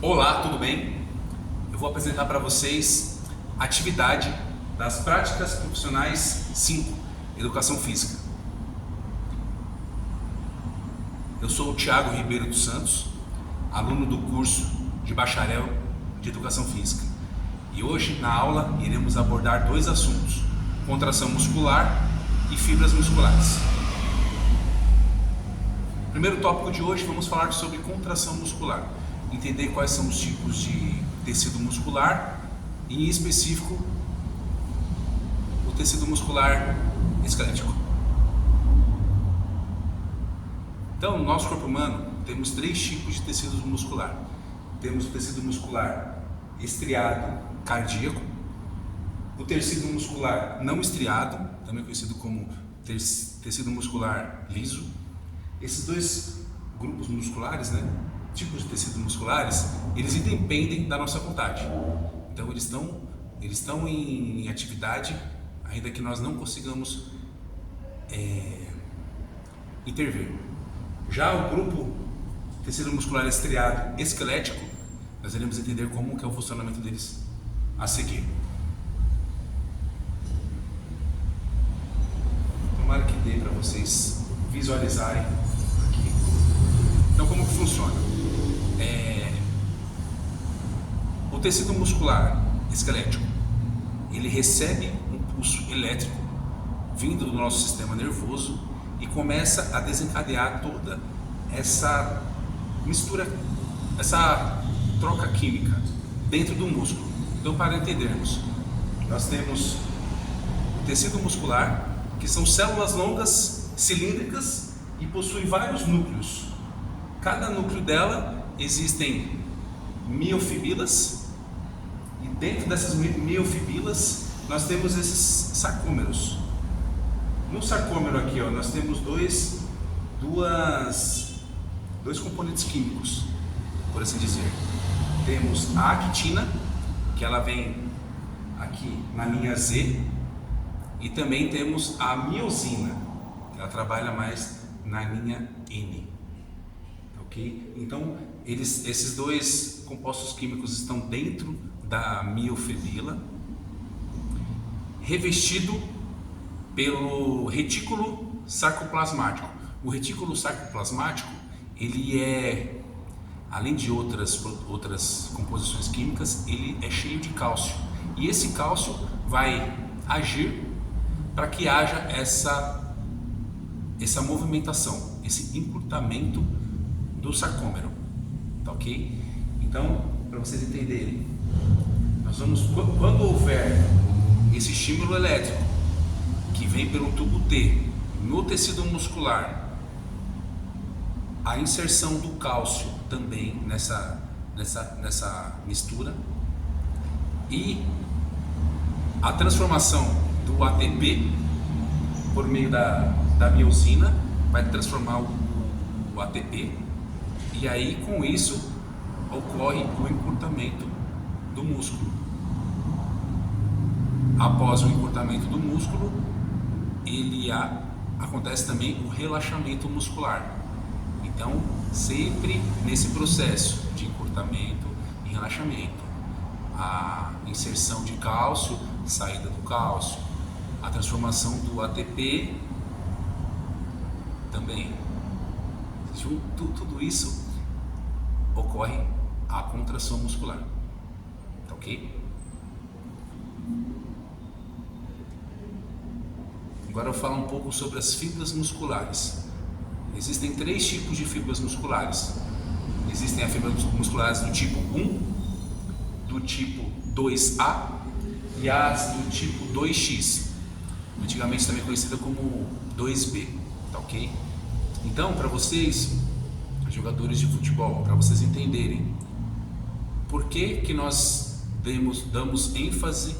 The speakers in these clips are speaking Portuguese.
Olá, tudo bem? Eu vou apresentar para vocês a atividade das práticas profissionais 5, Educação Física. Eu sou o Thiago Ribeiro dos Santos, aluno do curso de Bacharel de Educação Física. E hoje, na aula, iremos abordar dois assuntos: contração muscular e fibras musculares. Primeiro tópico de hoje, vamos falar sobre contração muscular. Entender quais são os tipos de tecido muscular e, em específico, o tecido muscular esquelético. Então, no nosso corpo humano, temos três tipos de tecido muscular. Temos o tecido muscular estriado cardíaco, o tecido muscular não estriado, também conhecido como tecido muscular liso. Esses dois grupos musculares, tipos de tecidos musculares, eles independem da nossa vontade. Então eles estão em atividade, ainda que nós não consigamos intervir. Já o grupo tecido muscular estriado esquelético, nós iremos entender como que é o funcionamento deles a seguir. Tomara que dê para vocês visualizarem aqui. Então, como que funciona? O tecido muscular esquelético, ele recebe um pulso elétrico vindo do nosso sistema nervoso e começa a desencadear toda essa mistura, essa troca química dentro do músculo. Então, para entendermos, nós temos o tecido muscular, que são células longas, cilíndricas e possuem vários núcleos. Cada núcleo dela existem miofibrilas, e dentro dessas miofibrilas nós temos esses sarcômeros. No sarcômero aqui, nós temos dois componentes químicos, por assim dizer. Temos a actina, que ela vem aqui na linha Z, e também temos a miosina, que ela trabalha mais na linha N. Ok? Então, esses dois compostos químicos estão dentro da miofibrila, revestido pelo retículo sarcoplasmático. O retículo sarcoplasmático, ele é, além de outras composições químicas, ele é cheio de cálcio. E esse cálcio vai agir para que haja essa movimentação, esse encurtamento do sarcômero. Tá ok? Então, para vocês entenderem, quando houver esse estímulo elétrico que vem pelo tubo T no tecido muscular, a inserção do cálcio também nessa mistura e a transformação do ATP por meio da miosina vai transformar o ATP, e aí com isso ocorre o encurtamento do músculo. Após o encurtamento do músculo, acontece também o relaxamento muscular. Então, sempre nesse processo de encurtamento e relaxamento, a inserção de cálcio, saída do cálcio, a transformação do ATP também. Tudo isso ocorre a contração muscular. Tá ok? Agora eu vou falar um pouco sobre as fibras musculares. Existem três tipos de fibras musculares. Existem as fibras musculares do tipo 1, do tipo 2A e as do tipo 2X, antigamente também conhecida como 2B, tá ok? Então, para vocês, jogadores de futebol, para vocês entenderem por que nós damos ênfase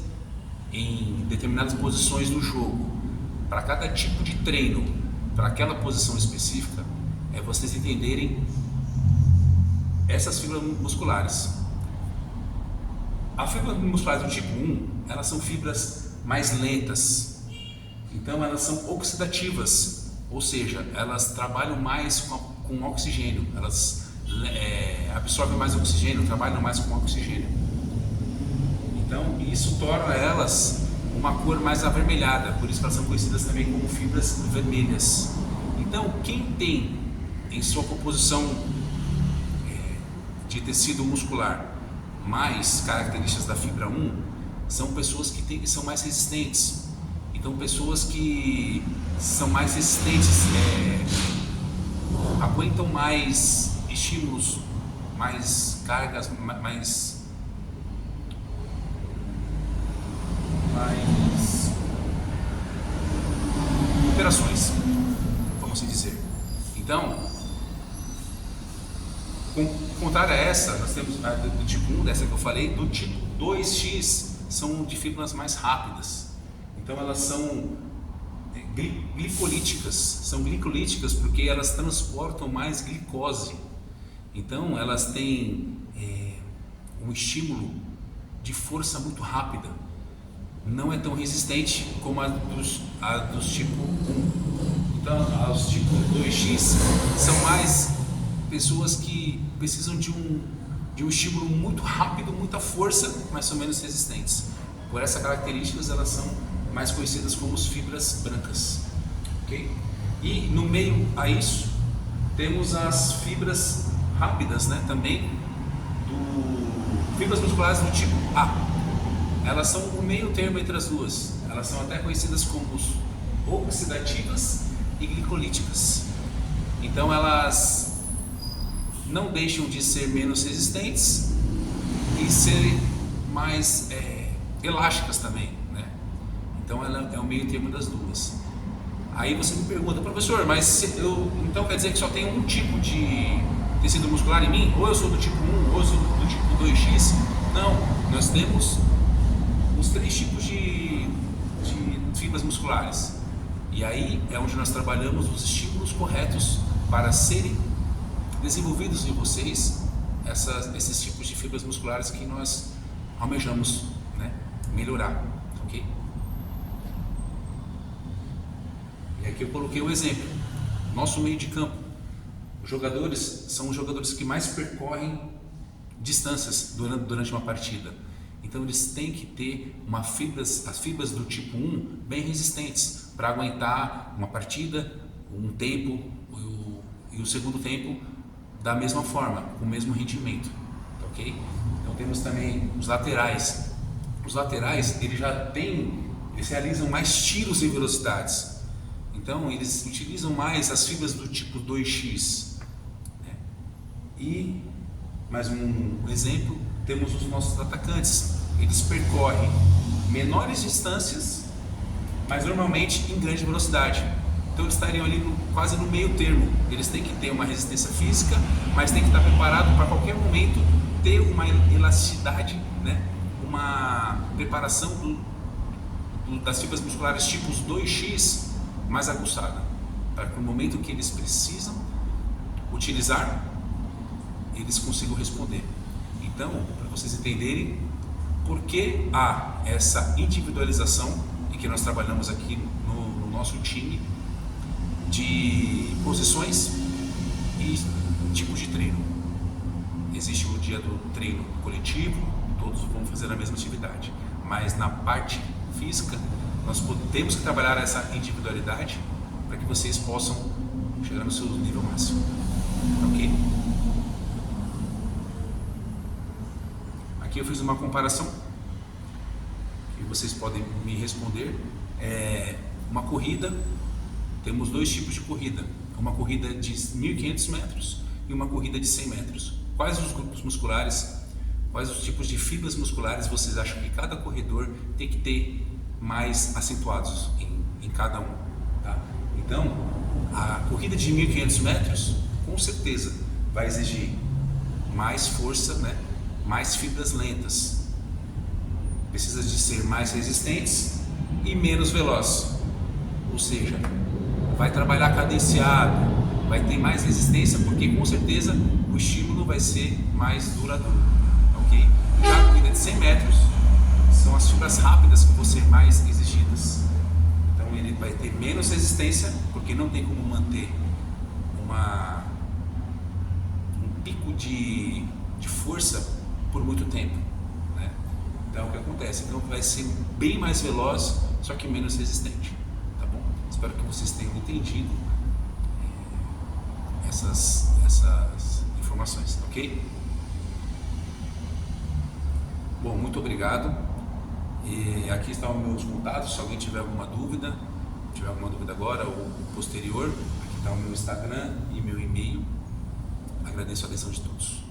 em determinadas posições do jogo, para cada tipo de treino, para aquela posição específica, é vocês entenderem essas fibras musculares. As fibras musculares do tipo 1, elas são fibras mais lentas, então elas são oxidativas, ou seja, elas trabalham mais com oxigênio, elas absorvem mais oxigênio, trabalham mais com oxigênio. Então isso torna elas uma cor mais avermelhada, por isso que elas são conhecidas também como fibras vermelhas. Então quem tem em sua composição de tecido muscular mais características da fibra 1 são pessoas que são mais resistentes. Então pessoas que são mais resistentes aguentam mais estímulos, mais cargas, mais operações, vamos dizer. Então, contrário a essa, nós temos do tipo 1, dessa que eu falei, do tipo 2X são de fibras mais rápidas. Então elas são glicolíticas porque elas transportam mais glicose. Então elas têm um estímulo de força muito rápida. Não é tão resistente como a dos tipo 1. Então os tipo 2X são mais pessoas que precisam de um estímulo muito rápido, muita força, mas são menos resistentes. Por essa característica elas são mais conhecidas como as fibras brancas. Okay? E no meio a isso temos as fibras rápidas, né? Também fibras musculares do tipo A. Elas são o meio termo entre as duas. Elas são até conhecidas como oxidativas e glicolíticas. Então elas não deixam de ser menos resistentes e serem mais elásticas também, né? Então ela é o meio termo das duas. Aí você me pergunta, professor, mas então quer dizer que só tem um tipo de tecido muscular em mim? Ou eu sou do tipo 1, ou eu sou do tipo 2X? Não, nós temos os 3 tipos de fibras musculares. E aí é onde nós trabalhamos os estímulos corretos para serem desenvolvidos em vocês esses tipos de fibras musculares que nós almejamos, né, melhorar, ok? E aqui eu coloquei o exemplo. Nosso meio de campo. Os jogadores são os jogadores que mais percorrem distâncias durante uma partida. Então eles têm que ter as fibras do tipo 1 bem resistentes para aguentar uma partida, um tempo e o segundo tempo da mesma forma, com o mesmo rendimento, ok? Então temos também os laterais. Os laterais eles realizam mais tiros em velocidades. Então eles utilizam mais as fibras do tipo 2X, né? E mais um exemplo, temos os nossos atacantes. Eles percorrem menores distâncias, mas normalmente em grande velocidade. Então eles estariam ali quase no meio termo. Eles têm que ter uma resistência física, mas têm que estar preparado para qualquer momento ter uma elasticidade, né? Uma preparação das fibras musculares tipos 2X mais aguçada, para que no momento que eles precisam utilizar, eles consigam responder. Então, para vocês entenderem por que há essa individualização e que nós trabalhamos aqui no nosso time de posições e tipos de treino. Existe o dia do treino coletivo, todos vão fazer a mesma atividade, mas na parte física nós temos que trabalhar essa individualidade para que vocês possam chegar no seu nível máximo, ok? Aqui eu fiz uma comparação que vocês podem me responder. Uma corrida, temos 2 tipos de corrida, uma corrida de 1.500 metros e uma corrida de 100 metros. Quais os grupos musculares, quais os tipos de fibras musculares vocês acham que cada corredor tem que ter mais acentuados em cada um, tá? Então, a corrida de 1.500 metros, com certeza, vai exigir mais força, né? Mais fibras lentas. Precisa de ser mais resistentes e menos veloz. Ou seja, vai trabalhar cadenciado, vai ter mais resistência, porque com certeza o estímulo vai ser mais duradouro, ok? Já a corrida de 100 metros são as fibras rápidas que vão ser mais exigidas. Então ele vai ter menos resistência, porque não tem como manter um pico de força por muito tempo, né? Então o que acontece? Então vai ser bem mais veloz, só que menos resistente, tá bom? Espero que vocês tenham entendido essas informações, ok? Bom, muito obrigado. E aqui estão os meus contatos, se alguém tiver alguma dúvida agora ou posterior, aqui está o meu Instagram e meu e-mail. Agradeço a atenção de todos.